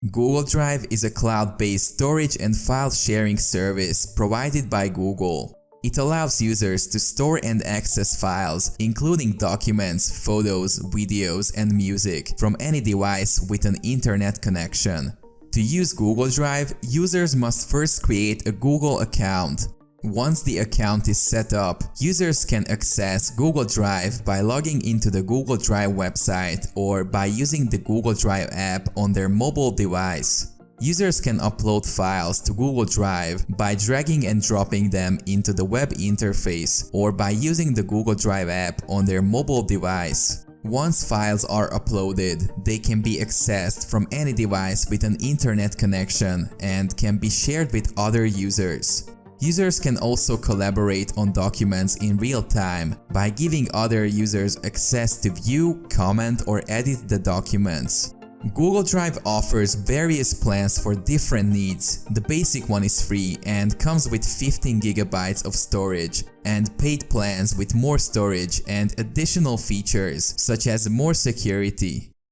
Google Drive is a cloud-based storage and file sharing service provided by Google. It allows users to store and access files, including documents, photos, videos, and music, from any device with an internet connection. To use Google Drive, users must first create a Google account. Once the account is set up, users can access Google Drive by logging into the Google Drive website or by using the Google Drive app on their mobile device. Users can upload files to Google Drive by dragging and dropping them into the web interface or by using the Google Drive app on their mobile device. Once files are uploaded, they can be accessed from any device with an internet connection and can be shared with other users. Users can also collaborate on documents in real time by giving other users access to view, comment, or edit the documents. Google Drive offers various plans for different needs. The basic one is free and comes with 15 GB of storage, and paid plans with more storage and additional features such as more security.